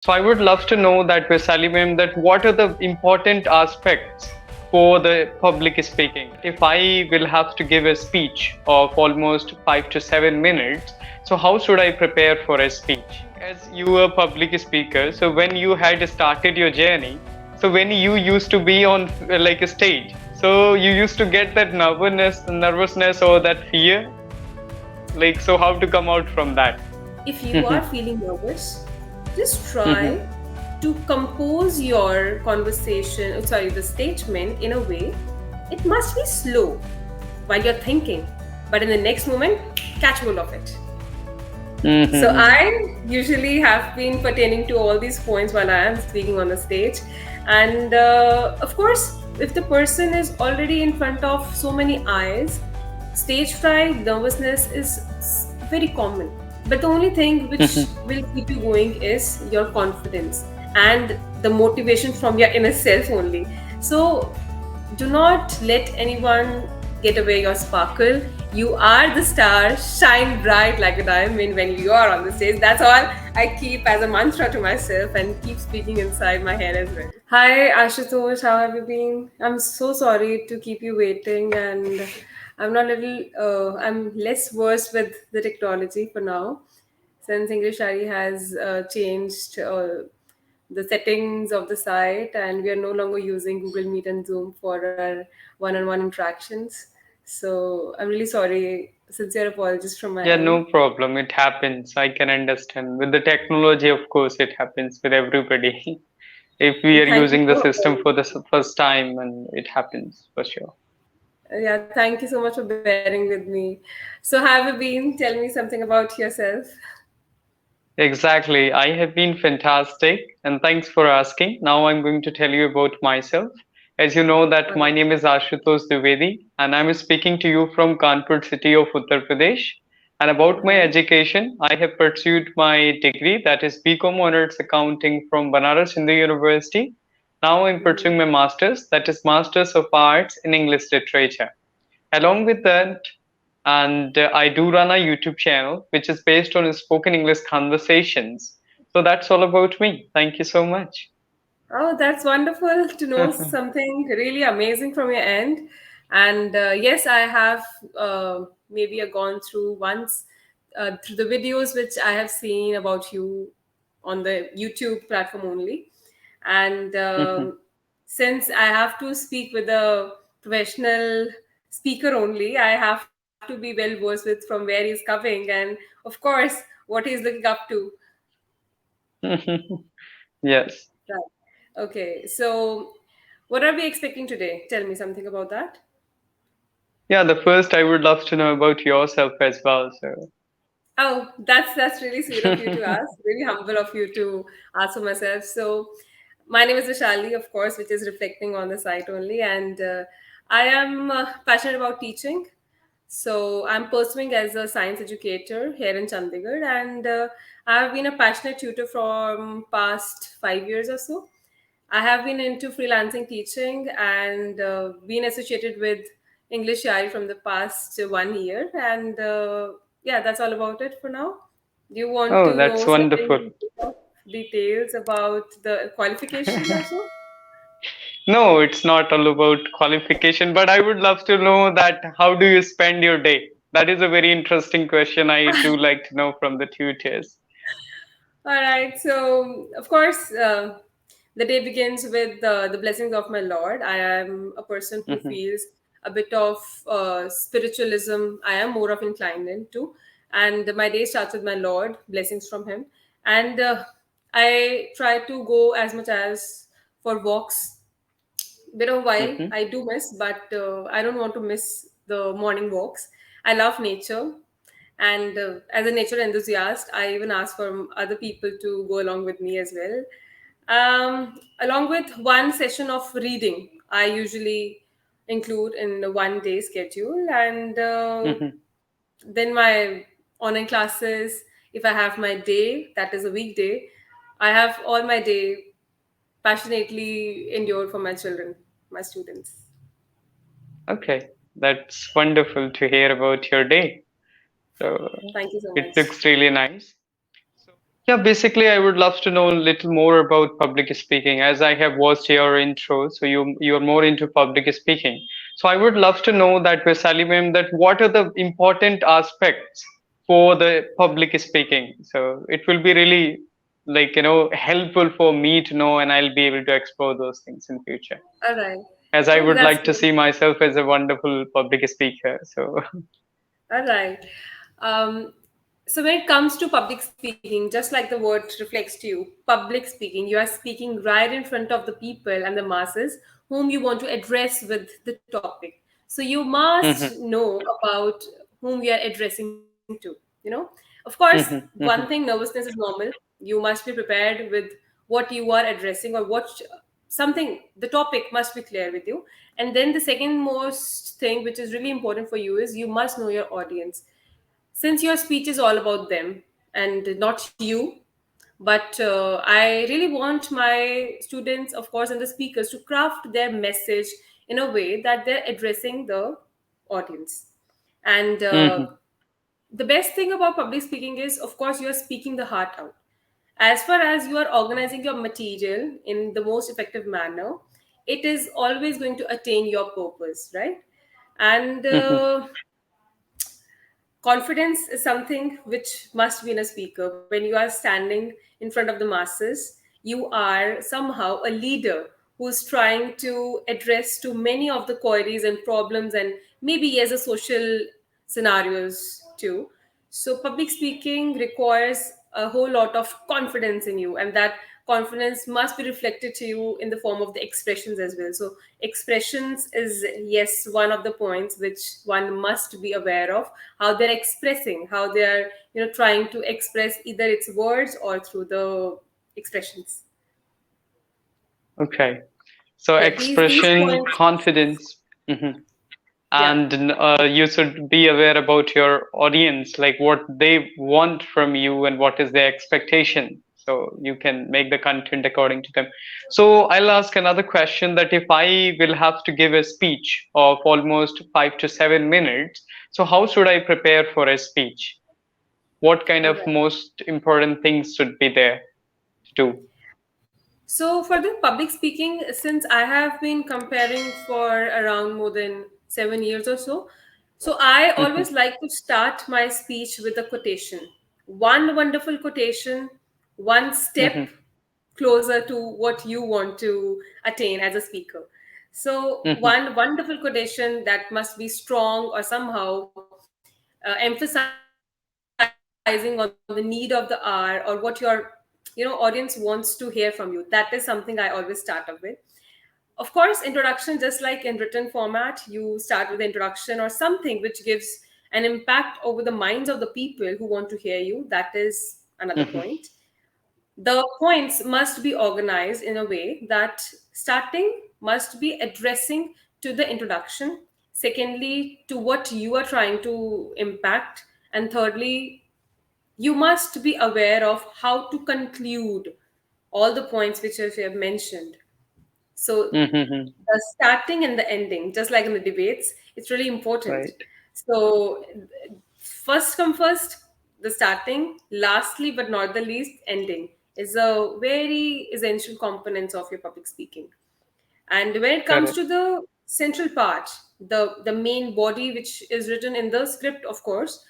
So I would love to know that, Vaishali ma'am, that what are the important aspects for the public speaking? If I will have to give a speech of almost 5 to 7 minutes, so how should I prepare for a speech? As you are a public speaker, so when you had started your journey, so when you used to be on like a stage, so you used to get that nervousness or that fear, like so how to come out from that? If you are feeling nervous, just try to compose your conversation, the statement in a way it must be slow while you're thinking, but in the next moment, catch hold of it. So I usually have been pertaining to all these points while I am speaking on the stage. And of course, if the person is already in front of so many eyes, stage fright, nervousness is very common. But the only thing which will keep you going is your confidence and the motivation from your inner self only. So do not let anyone get away your sparkle. You are the star. Shine bright like a diamond when you are on the stage. That's all I keep as a mantra to myself and keep speaking inside my head as well. Hi, Ashutosh. How have you been? I'm so sorry to keep you waiting, and I'm less versed with the technology for now, since English Yaari has changed the settings of the site, and we are no longer using Google Meet and Zoom for our one-on-one interactions. So I'm really sorry. Sincere apologies from my Yeah, end. no problem. It happens. I can understand. With the technology, of course, it happens with everybody. If we are Thank you using the for system for the first time, and it happens for sure. yeah, thank you so much for bearing with me. So how have you been? Tell me something about yourself. Exactly. I have been fantastic, and thanks for asking. Now I'm going to tell you about myself. As you know that my name is Ashutosh Dwivedi, and I'm speaking to you from Kanpur city of Uttar Pradesh. And about my Uh-huh. education, I have pursued my degree, that is BCom Honors Accounting from Banaras Hindu University. Now I'm pursuing my master's, that is Masters of Arts in English Literature. Along with that, and I do run a YouTube channel which is based on spoken English conversations. So that's all about me. Thank you so much. Oh, that's wonderful to know something really amazing from your end. And yes, I have maybe gone through once through the videos which I have seen about you on the YouTube platform only. And since I have to speak with a professional speaker only, I have to be well versed with from where he's coming and, of course, what he's looking up to. Yes. Right. Okay, so what are we expecting today? Tell me something about that. Yeah, the first I would love to know about yourself as well. So, Oh, that's really sweet of you to ask. Really humble of you to ask for myself. So, my name is Vaishali, of course, which is reflecting on the site only, and I am passionate about teaching. So, I'm pursuing as a science educator here in Chandigarh, and I've been a passionate tutor from past 5 years or so. I have been into freelancing teaching and been associated with English Yaari from the past 1 year. And yeah, that's all about it for now. Do you want oh, to that's know wonderful. certain details about the qualifications also? No, it's not all about qualification, but I would love to know that how do you spend your day? That is a very interesting question. I do like to know from the tutors. All right. So, of course, the day begins with the blessings of my Lord. I am a person who feels a bit of spiritualism. I am more of inclined into. And my day starts with my Lord, blessings from Him. And I try to go as much as for walks. Bit of a while I do miss, but I don't want to miss the morning walks. I love nature, and as a nature enthusiast, I even ask for other people to go along with me as well. Along with one session of reading, I usually include in the 1 day schedule, and then my online classes. If I have my day, that is a weekday, I have all my day passionately endured for my children, my students. Okay, that's wonderful to hear about your day. So Thank you so it much. looks really nice. Yeah, basically, I would love to know a little more about public speaking, as I have watched your intro. So you're more into public speaking. So I would love to know that, Vaishali ma'am, that what are the important aspects for the public speaking. So it will be really helpful for me to know, and I'll be able to explore those things in future. All right. As I Oh, would that's like to good. see myself as a wonderful public speaker. So. All right. Um, so when it comes to public speaking, just like the word reflects to you, public speaking, you are speaking right in front of the people and the masses whom you want to address with the topic. So you must Mhm, know about whom you are addressing to. Of course, mhm, one thing, mhm, nervousness is normal. You must be prepared with what you are addressing, or what something, the topic must be clear with you. And then the second most thing which is really important for you is you must know your audience, since your speech is all about them and not you. But I really want my students, of course, and the speakers to craft their message in a way that they're addressing the audience. And mhm. the best thing about public speaking is, of course, you're speaking the heart out. As far as you are organizing your material in the most effective manner, it is always going to attain your purpose, right? And Mhm, confidence is something which must be in a speaker. When you are standing in front of the masses, you are somehow a leader who's trying to address to many of the queries and problems, and maybe as a social scenarios too. So public speaking requires a whole lot of confidence in you, and that confidence must be reflected to you in the form of the expressions as well. So expressions is, yes, one of the points which one must be aware of, how they're expressing, how they're trying to express either its words or through the expressions. Okay. So Yeah, these expression, points. confidence, mhm. Yeah. And you should be aware about your audience, like what they want from you and what is their expectation. So you can make the content according to them. So I'll ask another question, that if I will have to give a speech of almost 5 to 7 minutes, so how should I prepare for a speech? What kind All of right. most important things should be there to do? So for the public speaking, since I have been comparing for around more than 7 years or so, so I Mhm, always like to start my speech with a quotation. One wonderful quotation, one step mhm, closer to what you want to attain as a speaker. So mhm, one wonderful quotation that must be strong or somehow emphasizing on the need of the hour, or what your audience wants to hear from you. That is something I always start up with. Of course, introduction, just like in written format, you start with the introduction or something which gives an impact over the minds of the people who want to hear you. That is another point. mhm, The points must be organized in a way that starting must be addressing to the introduction, secondly, to what you are trying to impact, and thirdly, you must be aware of how to conclude all the points which I have mentioned. So mhm, mhm. the starting and the ending, just like in the debates, it's really important. Right. So first come first, the starting, lastly but not the least, ending is a very essential components of your public speaking. And when it comes Correct. to the central part, the main body which is written in the script, of course,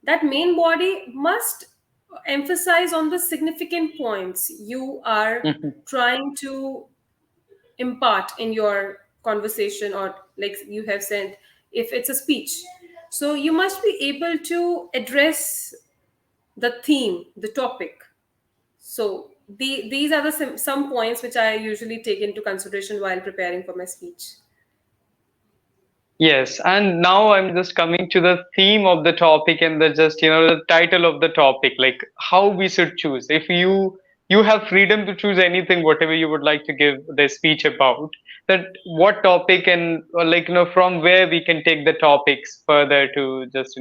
that main body must emphasize on the significant points you are Mhm, trying to impart in your conversation, or like you have said, if it's a speech. So you must be able to address the theme, the topic. So these are the some points which I usually take into consideration while preparing for my speech. Yes, and now I'm just coming to the theme of the topic and the just the title of the topic, like how we should choose. If you have freedom to choose anything, whatever you would like to give the speech about, that what topic, and from where we can take the topics further to just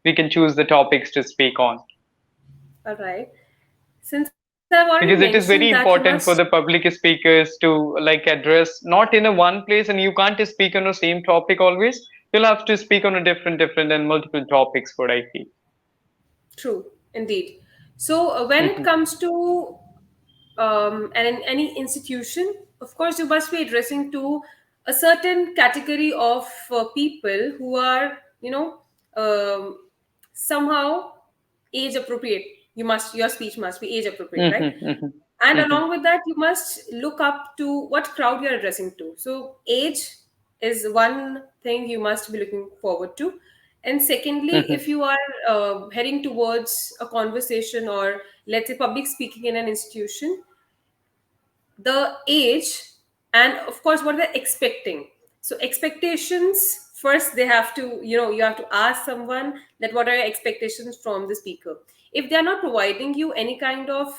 we can choose the topics to speak on. All right. Since I've already Because mentioned it is that you very must. important for the public speakers to address not in a one place, and you can't speak on the same topic always. You'll have to speak on a different and multiple topics, what I feel. True, indeed. So when it Mhm. comes to and in any institution, of course, you must be addressing to a certain category of people who are, um, somehow age appropriate. Your speech must be age appropriate, right? Mhm. Mhm. And Mhm. along with that, you must look up to what crowd you're addressing to. So age is one thing you must be looking forward to. And secondly, Mhm. if you are heading towards a conversation, or let's say public speaking in an institution, the age, and of course what they're expecting. So expectations first, they have to, you have to ask someone that what are your expectations from the speaker. If they're not providing you any kind of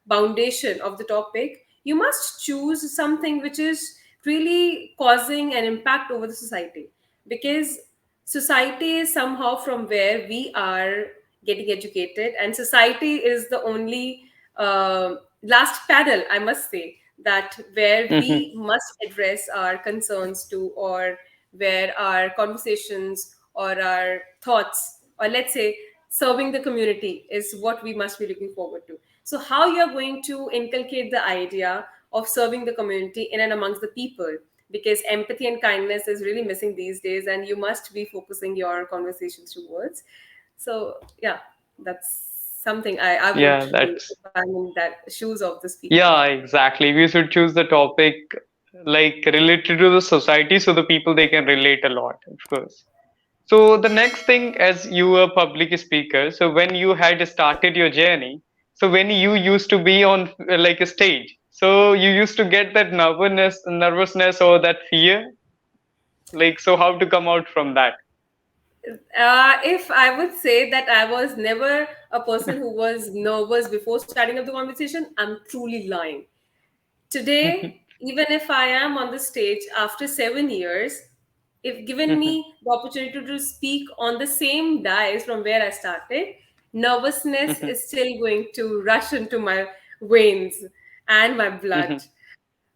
foundation of the topic, you must choose something which is really causing an impact over the society, because society is somehow from where we are getting educated, and society is the only last panel, I must say, that where Mhm. we must address our concerns to, or where our conversations or our thoughts, or let's say serving the community, is what we must be looking forward to. So how you're going to inculcate the idea of serving the community in and amongst the people, because empathy and kindness is really missing these days, and you must be focusing your conversations towards. So yeah, that's something I would Yeah, do that's if I'm in that shoes of the speaker. yeah, exactly. We should choose the topic like related to the society so the people they can relate a lot, of course. So the next thing, as you were a public speaker, so when you had started your journey, so when you used to be on like a stage, so you used to get that nervousness or that fear, like so how to come out from that? If I would say that I was never a person who was nervous before starting up the conversation, I'm truly lying. Today, even if I am on the stage after 7 years, if given me the opportunity to speak on the same dais from where I started, nervousness is still going to rush into my veins and my blood.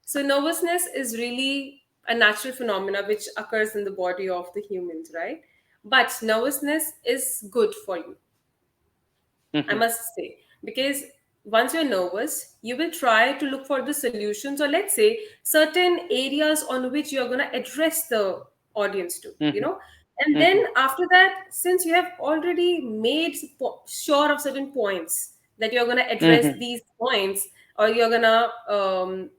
So nervousness is really a natural phenomena which occurs in the body of the humans, right? But nervousness is good for you, I must say, because once you're nervous, you will try to look for the solutions, or let's say certain areas on which you're going to address the audience to, and then after that, since you have already made sure of certain points that you're going to address these points, or you're going to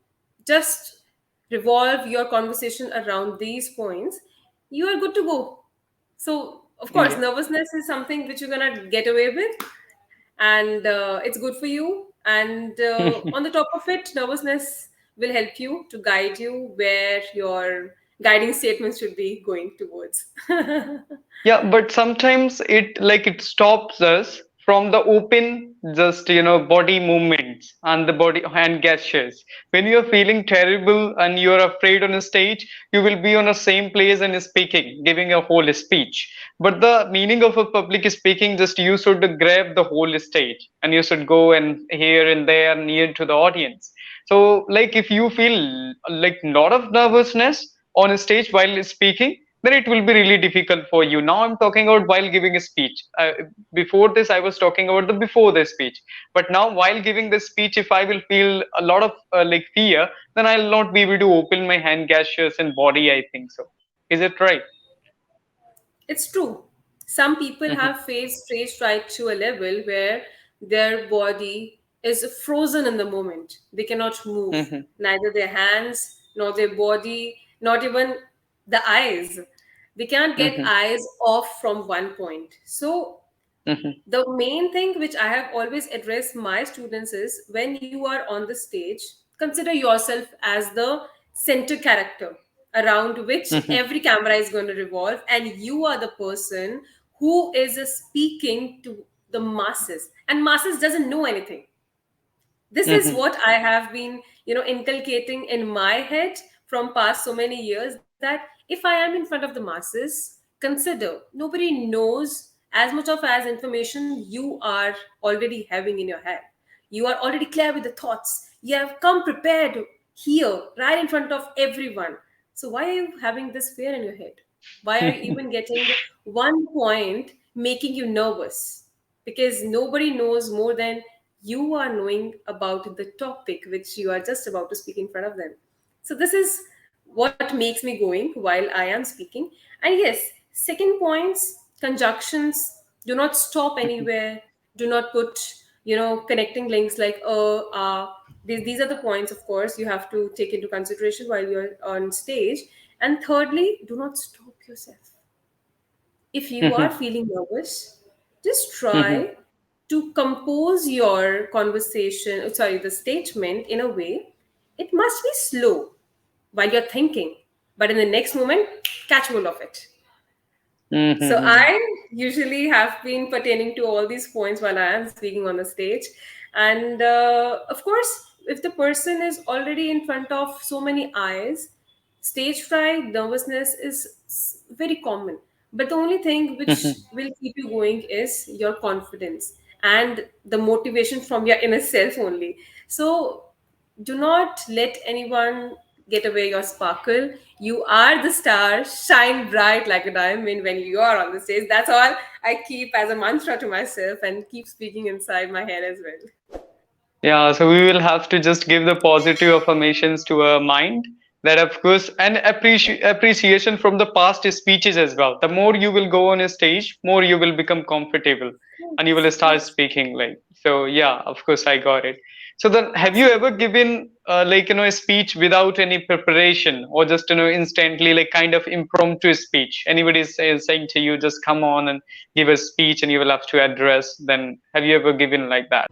just revolve your conversation around these points, you are good to go. So, of course, Yeah. nervousness is something which you're gonna get away with, and it's good for you. And on the top of it, nervousness will help you to guide you where your guiding statements should be going towards. Yeah, but sometimes it stops us from the open just body movements and the body hand gestures. When you're feeling terrible and you're afraid on a stage, you will be on the same place and speaking, giving a whole speech. But the meaning of a public speaking, just you should grab the whole stage and you should go and here and there near to the audience. So like if you feel like lot of nervousness on a stage while speaking, then it will be really difficult for you. Now I'm talking about while giving a speech. Before this, I was talking about the before the speech. But now, while giving the speech, if I will feel a lot of like fear, then I'll not be able to open my hand gestures and body. I think so. Is it right? It's true. Some people Mm-hmm. have faced stage fright to a level where their body is frozen in the moment. They cannot move, Mm-hmm. neither their hands, nor their body, not even the eyes. They cannot get Mm-hmm. eyes off from one point. So Mm-hmm. the main thing which I have always addressed my students is, when you are on the stage, consider yourself as the center character around which Mm-hmm. every camera is going to revolve, and you are the person who is speaking to the masses, and masses doesn't know anything. This is Mm-hmm. what I have been, inculcating in my head from past so many years, that if I am in front of the masses, consider nobody knows as much of as information you are already having in your head. You are already clear with the thoughts, you have come prepared here right in front of everyone. So why are you having this fear in your head? Why are you even getting one point making you nervous? Because nobody knows more than you are knowing about the topic which you are just about to speak in front of them. So this is what makes me going while I am speaking. And yes, second points, conjunctions. Do not stop anywhere. Do not put, connecting links like these are the points, of course, you have to take into consideration while you're on stage. And thirdly, do not stop yourself. If you are feeling nervous, just try to compose your the statement in a way. It must be slow while you're thinking, but in the next moment, catch hold of it. So I usually have been pertaining to all these points while I am speaking on the stage. And of course, if the person is already in front of so many eyes, stage fright, nervousness is very common. But the only thing which will keep you going is your confidence and the motivation from your inner self only. So do not let anyone get away your sparkle. You are the star. Shine bright like a diamond when you are on the stage. That's all I keep as a mantra to myself and keep speaking inside my head as well. Yeah, so we will have to just give the positive affirmations to our mind. That, of course, and appreciation from the past speeches as well. The more you will go on a stage, more you will become comfortable, and you will Yes, start yes, speaking like. So yeah, of course, I got it. So then, have you ever absolutely. given a speech without any preparation, or just instantly like kind of impromptu speech? Anybody is saying to you, just come on and give a speech, and you will have to address. Then have you ever given like that?